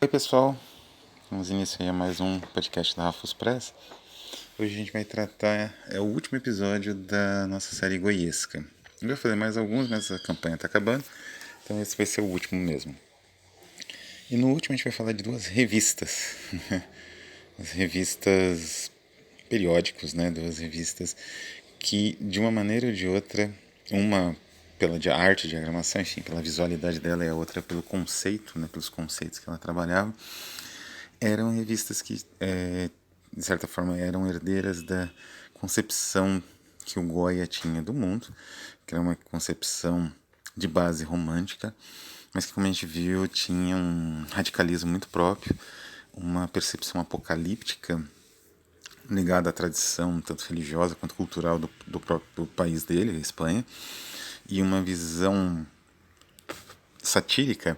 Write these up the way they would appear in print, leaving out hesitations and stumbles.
Oi pessoal, vamos iniciar mais um podcast da Rafus Press. Hoje a gente vai tratar, o último episódio da nossa série Goiesca. Eu vou fazer mais alguns, mas a campanha está acabando, então esse vai ser o último mesmo. E no último a gente vai falar de duas revistas, as revistas periódicos, né? Duas revistas que de uma maneira ou de outra, uma pela arte, diagramação, enfim, pela visualidade dela e a outra pelo conceito, né? Pelos conceitos que ela trabalhava, eram revistas que, de certa forma, eram herdeiras da concepção que o Goya tinha do mundo, que era uma concepção de base romântica, mas que, como a gente viu, tinha um radicalismo muito próprio, uma percepção apocalíptica ligada à tradição tanto religiosa quanto cultural do próprio país dele, a Espanha, e uma visão satírica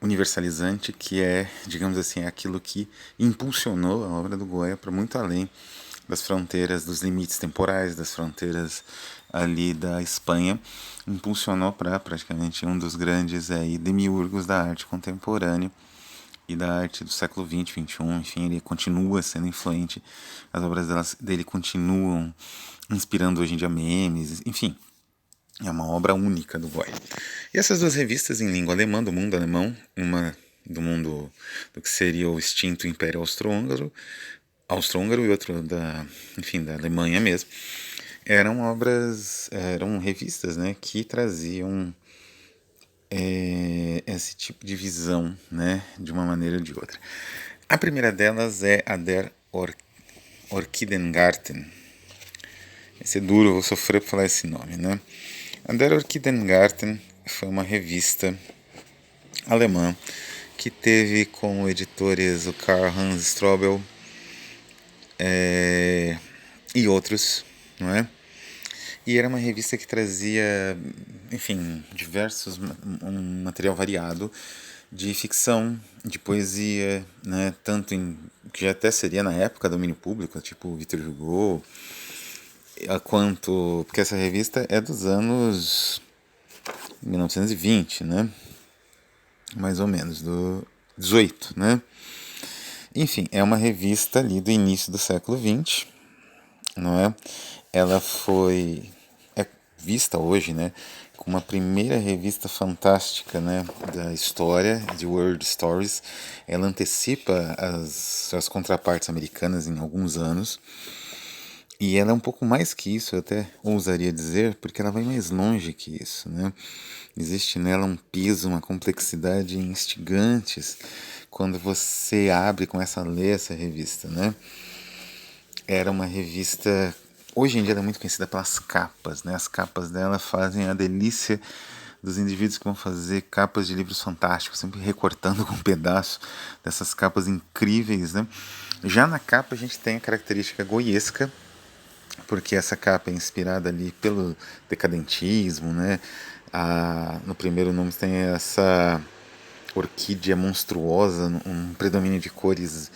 universalizante, que é, digamos assim, aquilo que impulsionou a obra do Goya para muito além das fronteiras, dos limites temporais, das fronteiras ali da Espanha, impulsionou para praticamente um dos grandes demiurgos da arte contemporânea e da arte do século XX, XXI, enfim, ele continua sendo influente, as obras dele continuam inspirando hoje em dia memes, enfim, é uma obra única do Goya. E essas duas revistas em língua alemã, do mundo alemão, uma do mundo do que seria o extinto Império Austro-Húngaro e outra enfim, da Alemanha mesmo, eram revistas, né, que traziam esse tipo de visão, né, de uma maneira ou de outra. A primeira delas é a Der Orchidengarten. Esse é duro, eu vou sofrer para falar esse nome, né? A Der Orchidengarten foi uma revista alemã que teve como editores o Karl Hans Strobel e outros, não é? E era uma revista que trazia, enfim, um material variado de ficção, de poesia, né? Tanto que já até seria na época domínio público, tipo Victor Hugo, quanto porque essa revista é dos anos 1920, né? Mais ou menos, do 18, né? Enfim, é uma revista ali do início do século XX, não é? Ela é vista hoje, né, como a primeira revista fantástica, né, da história de World Stories. Ela antecipa as suas contrapartes americanas em alguns anos. E ela é um pouco mais que isso, eu até ousaria dizer, porque ela vai mais longe que isso, né? Existe nela um peso, uma complexidade instigantes quando você abre e começa a ler essa revista, né? Era uma revista, hoje em dia ela é muito conhecida pelas capas, né? As capas dela fazem a delícia dos indivíduos que vão fazer capas de livros fantásticos, sempre recortando com um pedaço dessas capas incríveis, né? Já na capa a gente tem a característica goiesca, porque essa capa é inspirada ali pelo decadentismo, né? No primeiro nome tem essa orquídea monstruosa, um predomínio de cores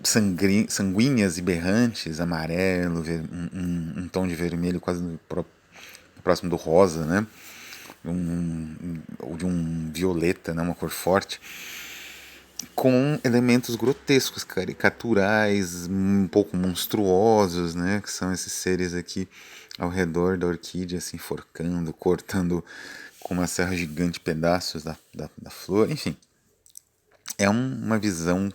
sanguíneas e berrantes, amarelo, um tom de vermelho quase próximo do rosa, né? Ou de um violeta, né? Uma cor forte, com elementos grotescos, caricaturais, um pouco monstruosos, né? Que são esses seres aqui ao redor da orquídea, se enforcando, cortando com uma serra gigante pedaços da flor, enfim. É uma visão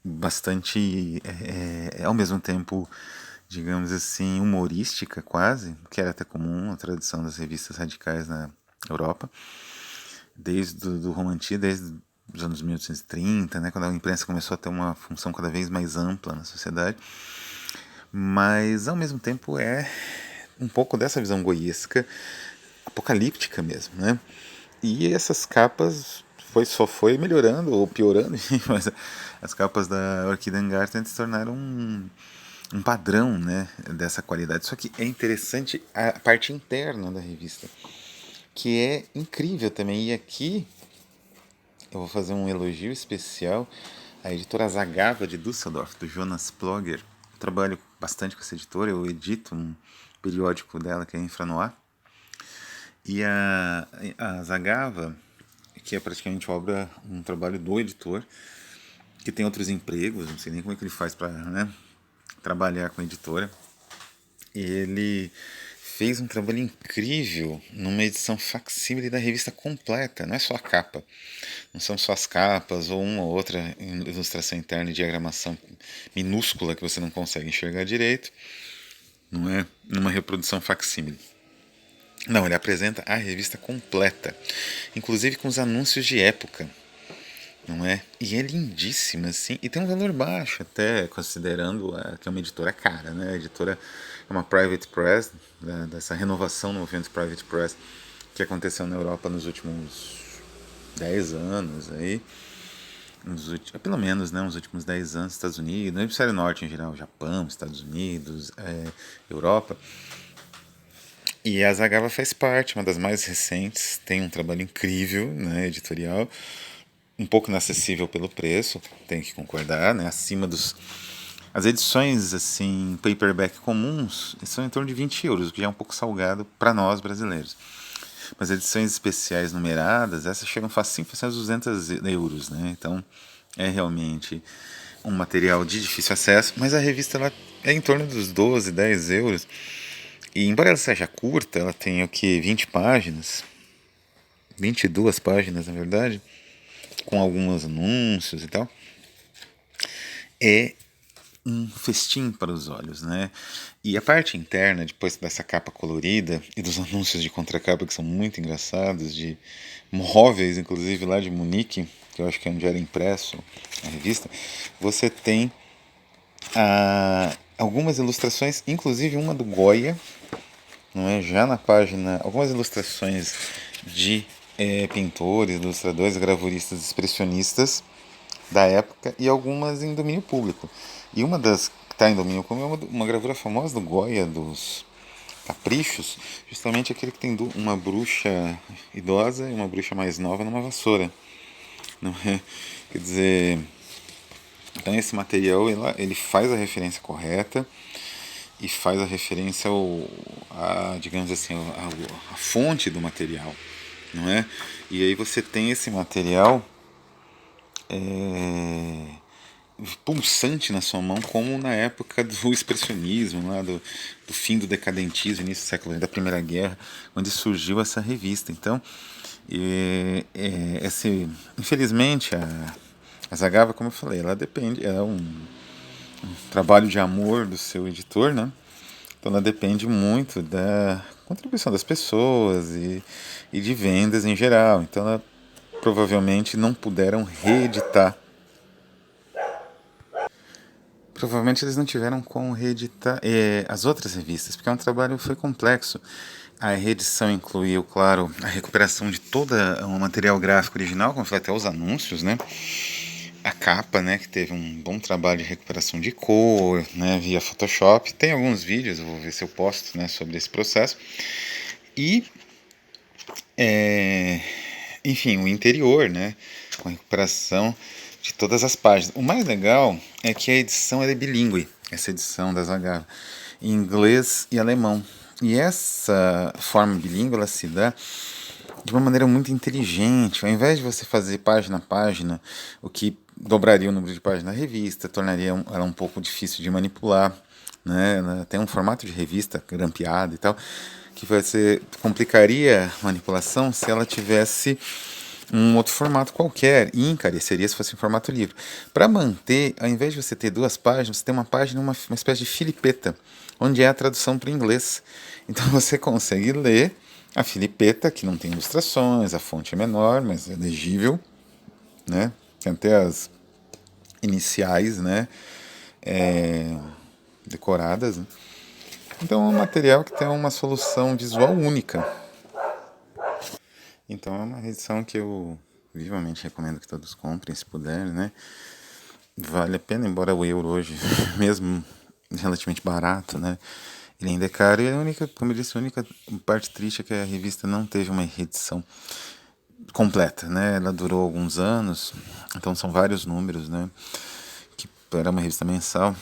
bastante, ao mesmo tempo, digamos assim, humorística quase, que era até comum a tradição das revistas radicais na Europa, desde o romantismo, desde os anos 1830, né, quando a imprensa começou a ter uma função cada vez mais ampla na sociedade, mas ao mesmo tempo é um pouco dessa visão goiesca, apocalíptica mesmo, né? E essas capas só foi melhorando ou piorando, mas as capas da Orchidengarten se tornaram um padrão, né, dessa qualidade. Só que é interessante a parte interna da revista, que é incrível também. E aqui eu vou fazer um elogio especial à editora Zagava de Düsseldorf, do Jonas Plogger. Eu trabalho bastante com essa editora, eu edito um periódico dela que é Infranoir. E a Zagava, que é praticamente um trabalho do editor, que tem outros empregos, não sei nem como é que ele faz para, né, trabalhar com a editora. Ele fez um trabalho incrível numa edição facsímile da revista completa, não é só a capa. Não são só as capas ou uma ou outra ilustração interna e diagramação minúscula que você não consegue enxergar direito, não é numa reprodução facsímile. Não, ele apresenta a revista completa, inclusive com os anúncios de época, não é? E é lindíssima, assim, e tem um valor baixo, até considerando que é uma editora cara, né? A editora é uma private press, dessa renovação no movimento private press que aconteceu na Europa nos últimos 10 anos, aí, pelo menos, né, nos últimos 10 anos, Estados Unidos, no hemisfério norte em geral, Japão, Estados Unidos, Europa. E a Zagava faz parte, uma das mais recentes, tem um trabalho incrível, né, editorial, um pouco inacessível pelo preço, tem que concordar, né, acima dos... As edições, assim, paperback comuns são em torno de 20 euros, o que já é um pouco salgado para nós brasileiros. Mas edições especiais numeradas, essas chegam facinho aos 200 euros, né, então é realmente um material de difícil acesso, mas a revista ela é em torno dos 12, 10 euros. E embora ela seja curta, ela tem o que? 20 páginas, 22 páginas na verdade, com alguns anúncios e tal. É um festim para os olhos, né? E a parte interna, depois dessa capa colorida e dos anúncios de contracapa que são muito engraçados, de móveis, inclusive lá de Munique, que eu acho que é onde era impresso a revista, você tem algumas ilustrações, inclusive uma do Goya, não é? Já na página, algumas ilustrações de pintores, ilustradores, gravuristas, expressionistas da época e algumas em domínio público. E uma das que está em domínio público é uma gravura famosa do Goya, dos Caprichos, justamente aquele que tem uma bruxa idosa e uma bruxa mais nova numa vassoura. Não é? Quer dizer, então esse material ele faz a referência correta e faz a referência digamos assim, a fonte do material, não é? E aí você tem esse material pulsante na sua mão, como na época do expressionismo, lá do fim do decadentismo, início do século XX, da Primeira Guerra, onde surgiu essa revista. Então, infelizmente, a Zagava, como eu falei, ela depende, é um trabalho de amor do seu editor, né? Então ela depende muito da contribuição das pessoas e de vendas em geral. Então ela provavelmente não puderam reeditar. Provavelmente eles não tiveram como reeditar as outras revistas, porque o trabalho foi complexo. A reedição incluiu, claro, a recuperação de todo o material gráfico original, como foi até os anúncios, né? A capa, né, que teve um bom trabalho de recuperação de cor, né, via Photoshop. Tem alguns vídeos, eu vou ver se eu posto, né, sobre esse processo. E, enfim, o interior, né, com a recuperação de todas as páginas. O mais legal é que a edição é bilíngue, essa edição da Zagava, em inglês e alemão. E essa forma bilíngue ela se dá de uma maneira muito inteligente. Ao invés de você fazer página a página, o que dobraria o número de páginas da revista, tornaria ela um pouco difícil de manipular, né? Ela tem um formato de revista grampeada e tal, que você complicaria a manipulação se ela tivesse um outro formato qualquer, e encareceria se fosse em formato livre. Para manter, ao invés de você ter duas páginas, você tem uma página, uma espécie de filipeta, onde é a tradução para o inglês. Então você consegue ler a filipeta, que não tem ilustrações, a fonte é menor, mas é legível, né? Tem até as iniciais, né? Decoradas. Né? Então é um material que tem uma solução visual única. Então é uma edição que eu vivamente recomendo que todos comprem, se puderem, né? Vale a pena, embora o euro hoje, mesmo relativamente barato, né? Ele ainda é caro e a única, como eu disse, a única parte triste é que a revista não teve uma reedição completa, né? Ela durou alguns anos, então são vários números, né? Que era uma revista mensal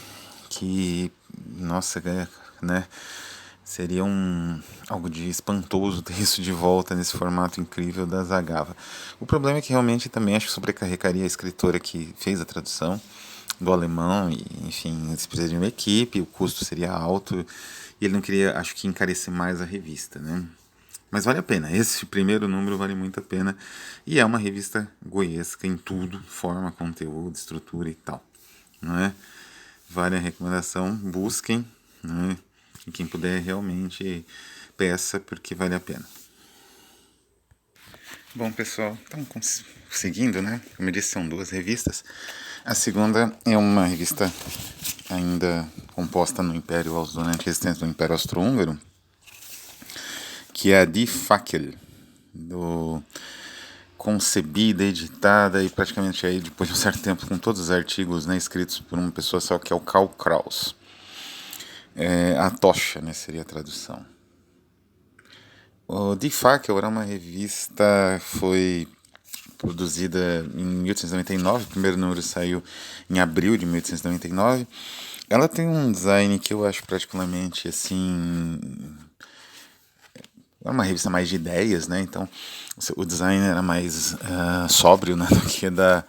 que, nossa, né? Seria algo de espantoso ter isso de volta nesse formato incrível da Zagava. O problema é que realmente também acho que sobrecarregaria a escritora que fez a tradução do alemão, e enfim, eles precisam de uma equipe, o custo seria alto, e ele não queria, acho que, encarecer mais a revista, né? Mas vale a pena, esse primeiro número vale muito a pena, e é uma revista goiesca em tudo, forma, conteúdo, estrutura e tal, não é? Vale a recomendação, busquem, né? E quem puder realmente peça, porque vale a pena. Bom, pessoal, então seguindo, né? Como eu disse, são duas revistas. A segunda é uma revista ainda composta no Império durante a resistência do Império Austro-Húngaro, que é a Die Fackel, concebida, editada e praticamente aí depois de um certo tempo com todos os artigos, né, escritos por uma pessoa só, que é o Karl Kraus. A tocha, né, seria a tradução. O Die Fackel era uma revista, foi produzida em 1899, o primeiro número saiu em abril de 1899. Ela tem um design que eu acho particularmente assim. Era uma revista mais de ideias, né? Então o design era mais sóbrio, né, do que da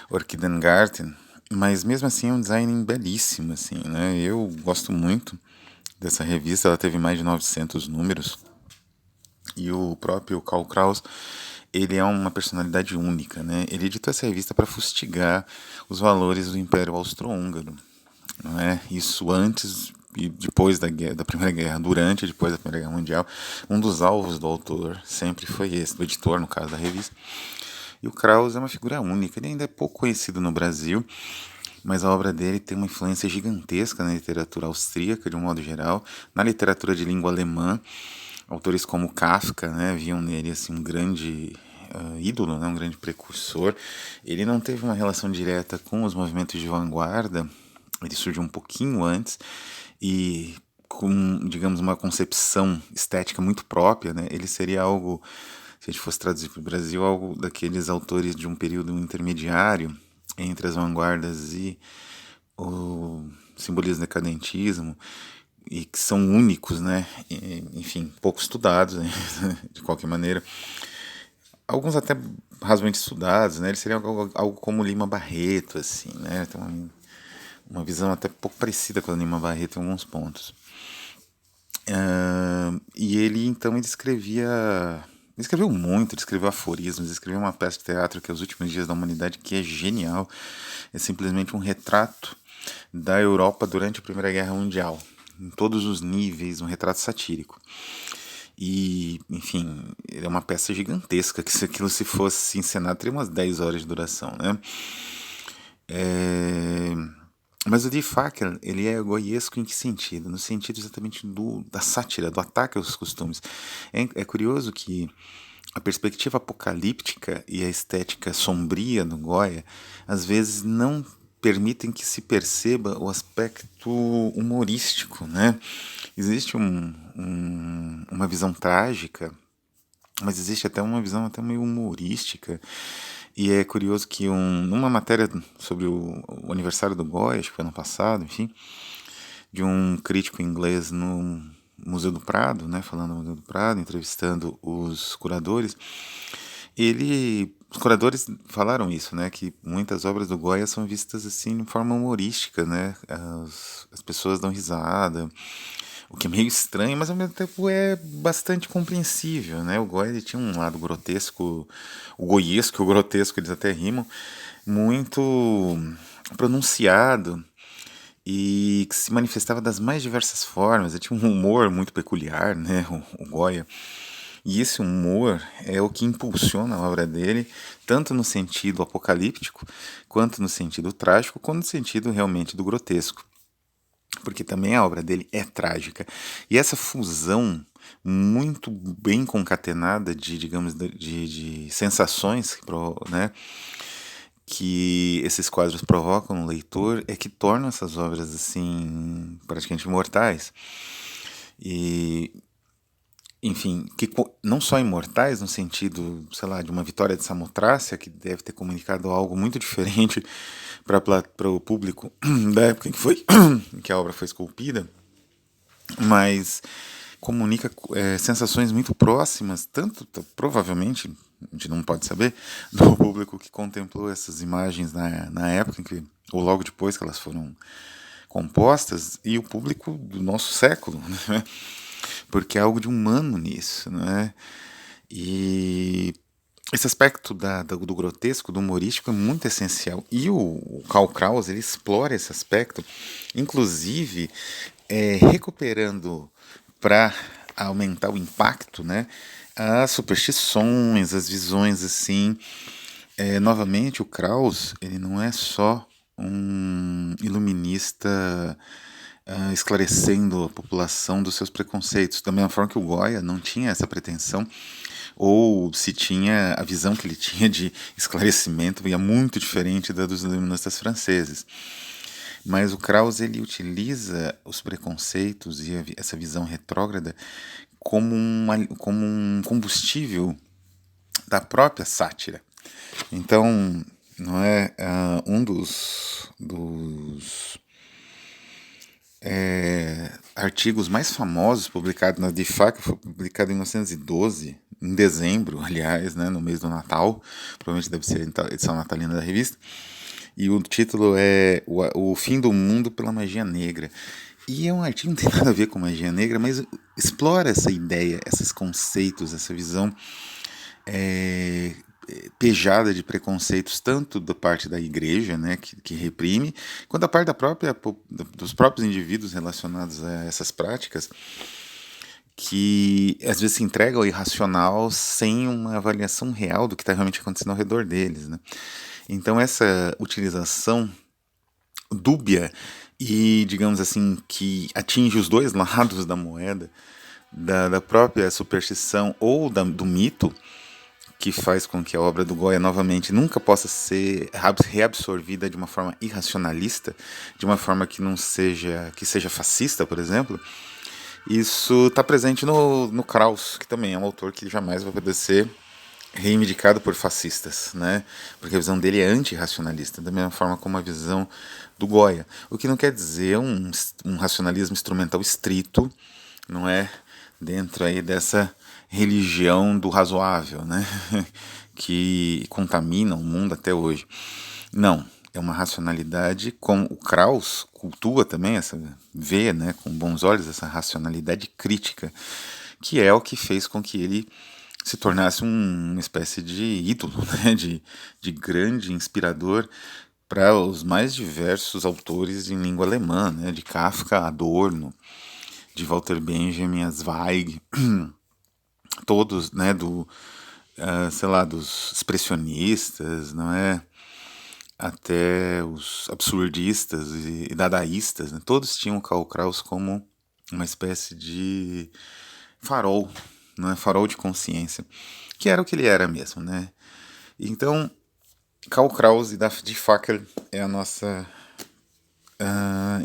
Orchidengarten. Mas mesmo assim é um design belíssimo, assim, né? Eu gosto muito dessa revista, ela teve mais de 900 números. E o próprio Karl Kraus, ele é uma personalidade única, né? Ele editou essa revista para fustigar os valores do Império Austro-Húngaro, não é? Isso antes e depois da Primeira Guerra, durante e depois da Primeira Guerra Mundial. Um dos alvos do autor sempre foi esse, do editor, no caso da revista. E o Kraus é uma figura única, ele ainda é pouco conhecido no Brasil, mas a obra dele tem uma influência gigantesca na literatura austríaca, de um modo geral, na literatura de língua alemã. Autores como Kafka, né, viam nele assim, um grande ídolo, né, um grande precursor. Ele não teve uma relação direta com os movimentos de vanguarda, ele surgiu um pouquinho antes e com, digamos, uma concepção estética muito própria, né, ele seria algo, se a gente fosse traduzir para o Brasil, algo daqueles autores de um período intermediário entre as vanguardas e o simbolismo decadentismo, e que são únicos, né? Enfim, pouco estudados, né? De qualquer maneira. Alguns até razoavelmente estudados, né? Eles seriam algo como Lima Barreto, assim, né? Tem uma visão até pouco parecida com a Lima Barreto em alguns pontos. E ele, então, ele escreveu muito, ele escreveu aforismos, ele escreveu uma peça de teatro que é Os Últimos Dias da Humanidade, que é genial. É simplesmente um retrato da Europa durante a Primeira Guerra Mundial, em todos os níveis, um retrato satírico. E, enfim, é uma peça gigantesca, que se aquilo se fosse encenado teria umas 10 horas de duração, né? Mas o Die Fackel, ele é goiesco em que sentido? No sentido exatamente da sátira, do ataque aos costumes. É curioso que a perspectiva apocalíptica e a estética sombria do Goya às vezes não permitem que se perceba o aspecto humorístico, né? Existe uma visão trágica, mas existe até uma visão até meio humorística. E é curioso que numa matéria sobre o aniversário do Goya, acho que foi ano passado, enfim, de um crítico inglês no Museu do Prado, né, falando no Museu do Prado, entrevistando os curadores, os curadores falaram isso, né, que muitas obras do Goya são vistas assim de forma humorística, né, as pessoas dão risada, o que é meio estranho, mas ao mesmo tempo é bastante compreensível, né? O Goya ele tinha um lado grotesco, o goiesco e o grotesco, eles até rimam, muito pronunciado e que se manifestava das mais diversas formas. Ele tinha um humor muito peculiar, né? O Goya. E esse humor é o que impulsiona a obra dele, tanto no sentido apocalíptico, quanto no sentido trágico, quanto no sentido realmente do grotesco, porque também a obra dele é trágica. E essa fusão muito bem concatenada de, digamos, de sensações, né, que esses quadros provocam no leitor é que tornam essas obras assim praticamente imortais. E enfim, que não só imortais no sentido, sei lá, de uma vitória de Samotrácia, que deve ter comunicado algo muito diferente para o público da época em que a obra foi esculpida, mas comunica sensações muito próximas, tanto provavelmente, a gente não pode saber, do público que contemplou essas imagens na época em que, ou logo depois que elas foram compostas, e o público do nosso século, né? Porque há algo de humano nisso, né? E esse aspecto do grotesco, do humorístico é muito essencial. E o Karl Kraus, ele explora esse aspecto, inclusive recuperando para aumentar o impacto, né? As superstições, as visões assim. Novamente, o Kraus, ele não é só um iluminista esclarecendo a população dos seus preconceitos. Da mesma forma que o Goya não tinha essa pretensão, ou se tinha, a visão que ele tinha de esclarecimento ia muito diferente da dos iluministas franceses. Mas o Kraus, ele utiliza os preconceitos e essa visão retrógrada como um combustível da própria sátira. Então, não é um dos artigos mais famosos publicados na DIFAC, foi publicado em 1912, em dezembro, aliás, né, no mês do Natal, provavelmente deve ser a edição natalina da revista, e o título é O Fim do Mundo pela Magia Negra. E é um artigo que não tem nada a ver com magia negra, mas explora essa ideia, esses conceitos, essa visão pejada de preconceitos, tanto da parte da igreja, né, que reprime, quanto da parte dos próprios indivíduos relacionados a essas práticas, que às vezes se entregam ao irracional sem uma avaliação real do que está realmente acontecendo ao redor deles, né? Então essa utilização dúbia e, digamos assim, que atinge os dois lados da moeda, da própria superstição ou do mito, que faz com que a obra do Goya novamente nunca possa ser reabsorvida de uma forma irracionalista, de uma forma que não seja fascista, por exemplo. Isso está presente no Kraus, que também é um autor que jamais vai poder ser reivindicado por fascistas, né? Porque a visão dele é antirracionalista, da mesma forma como a visão do Goya. O que não quer dizer um racionalismo instrumental estrito, não é? Dentro aí dessa religião do razoável, né? Que contamina o mundo até hoje. Não, é uma racionalidade como o Kraus cultua também, vê, né, com bons olhos essa racionalidade crítica, que é o que fez com que ele se tornasse uma espécie de ídolo, né, de grande inspirador para os mais diversos autores em língua alemã, né, de Kafka, Adorno, de Walter Benjamin, Zweig, todos, né, sei lá, dos expressionistas, não é? Até os absurdistas e dadaístas, né? Todos tinham Karl Kraus como uma espécie de farol, não é? Farol de consciência, que era o que ele era mesmo, né? Então, Karl Kraus e Die Fackel é a nossa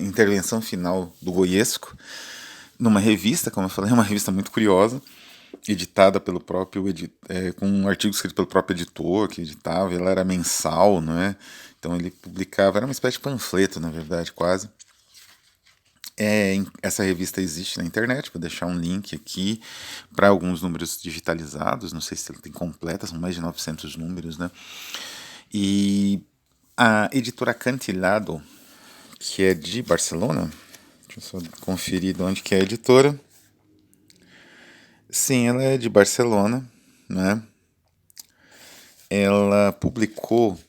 intervenção final do Goiesco, numa revista, como eu falei, uma revista muito curiosa, editada pelo próprio com um artigo escrito pelo próprio editor que editava. Ela era mensal, não é? Então ele publicava, era uma espécie de panfleto, na verdade, quase. Essa revista existe na internet, vou deixar um link aqui para alguns números digitalizados, não sei se ele tem completa, são mais de 900 números, né? E a editora Acantilado, que é de Barcelona, deixa eu só conferir de onde que é a editora. Sim, ela é de Barcelona, né? Ela publicou,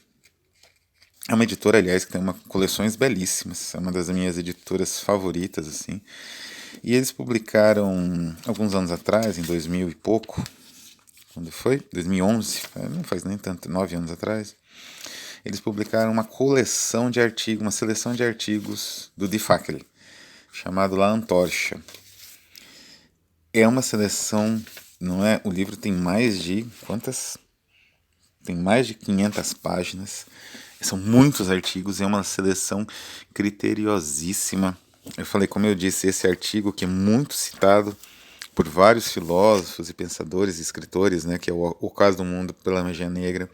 é uma editora, aliás, que tem coleções belíssimas, é uma das minhas editoras favoritas, assim. E eles publicaram, alguns anos atrás, em 2000 e pouco, quando foi? 2011, não faz nem tanto, 9 anos atrás. Eles publicaram uma coleção de artigos, uma seleção de artigos do Die Fackel, chamado La Antorcha. É uma seleção, não é? O livro tem mais de quantas? Tem mais de 500 páginas. São muitos artigos, é uma seleção criteriosíssima. Eu falei, como eu disse, esse artigo que é muito citado por vários filósofos e pensadores e escritores, né, que é o Caso do Mundo pela Magia Negra,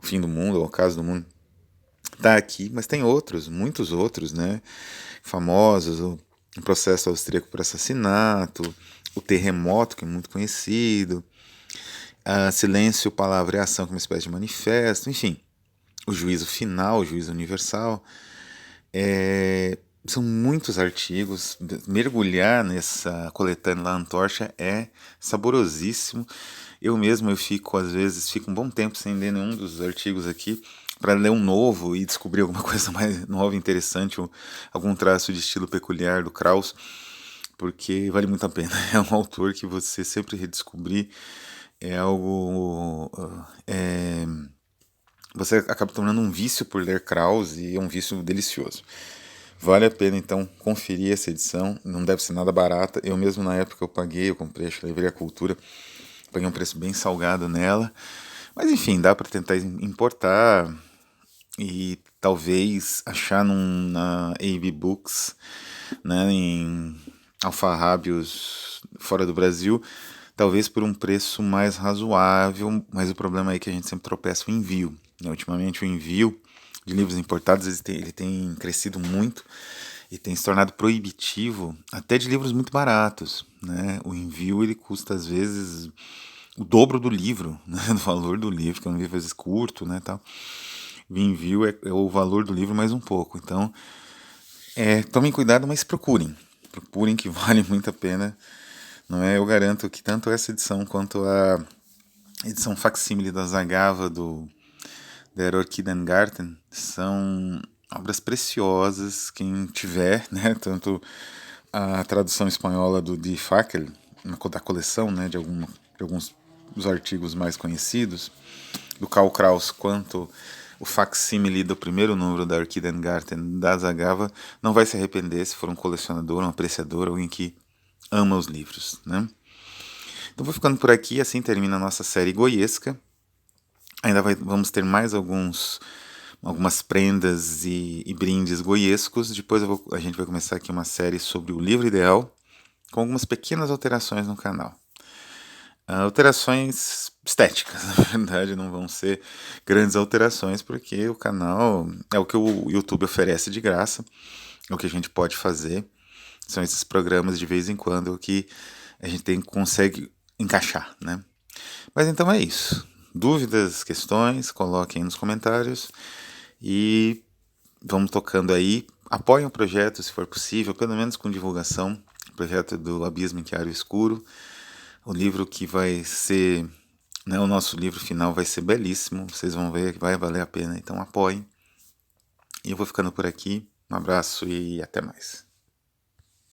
O Fim do Mundo, ou O Caso do Mundo, tá aqui, mas tem outros, muitos outros, né, famosos, o processo austríaco por assassinato, o terremoto, que é muito conhecido, silêncio, palavra e ação como uma espécie de manifesto, enfim, o juízo final, o juízo universal. São muitos artigos, mergulhar nessa coletânea La Antorcha é saborosíssimo. Eu fico, às vezes, fico um bom tempo sem ler nenhum dos artigos aqui, para ler um novo e descobrir alguma coisa mais nova, interessante, ou algum traço de estilo peculiar do Krauss, porque vale muito a pena. É um autor que você sempre redescobrir, é algo... você acaba tornando um vício por ler Krauss e é um vício delicioso. Vale a pena então conferir essa edição, não deve ser nada barata. Eu mesmo na época eu comprei, acho que Livraria Cultura, paguei um preço bem salgado nela. Mas enfim, dá para tentar importar e talvez achar na AB Books, né, em alfarrábios fora do Brasil, talvez por um preço mais razoável, mas o problema é que a gente sempre tropeça o envio. Né? Ultimamente o envio de livros importados ele tem crescido muito e tem se tornado proibitivo até de livros muito baratos. Né? O envio ele custa às vezes o dobro do livro, né? Do valor do livro, que é um livro às vezes curto, né, tal. O envio é o valor do livro mais um pouco. Então, tomem cuidado, mas procurem. Procurem que vale muito a pena. Não é? Eu garanto que tanto essa edição quanto a edição facsímile da Zagava do Der Orchidengarten são obras preciosas. Quem tiver, né, tanto a tradução espanhola do Die Fackel, da coleção, né, de alguns dos artigos mais conhecidos, do Karl Kraus, quanto o facsímile do primeiro número da Orchidengarten da Zagava, não vai se arrepender se for um colecionador, um apreciador, alguém que ama os livros, né? Então vou ficando por aqui, assim termina a nossa série goiesca. Ainda vamos ter mais algumas prendas e brindes goiescos. Depois a gente vai começar aqui uma série sobre o livro ideal, com algumas pequenas alterações no canal. Alterações estéticas, na verdade, não vão ser grandes alterações, porque o canal é o que o YouTube oferece de graça, é o que a gente pode fazer. São esses programas de vez em quando que a gente consegue encaixar, né? Mas então é isso. Dúvidas, questões, coloquem nos comentários e vamos tocando aí. Apoiem o projeto se for possível, pelo menos com divulgação. O projeto do Abismo Inquiário Escuro. O livro que vai ser, né, o nosso livro final vai ser belíssimo. Vocês vão ver que vai valer a pena. Então apoiem. E eu vou ficando por aqui. Um abraço e até mais.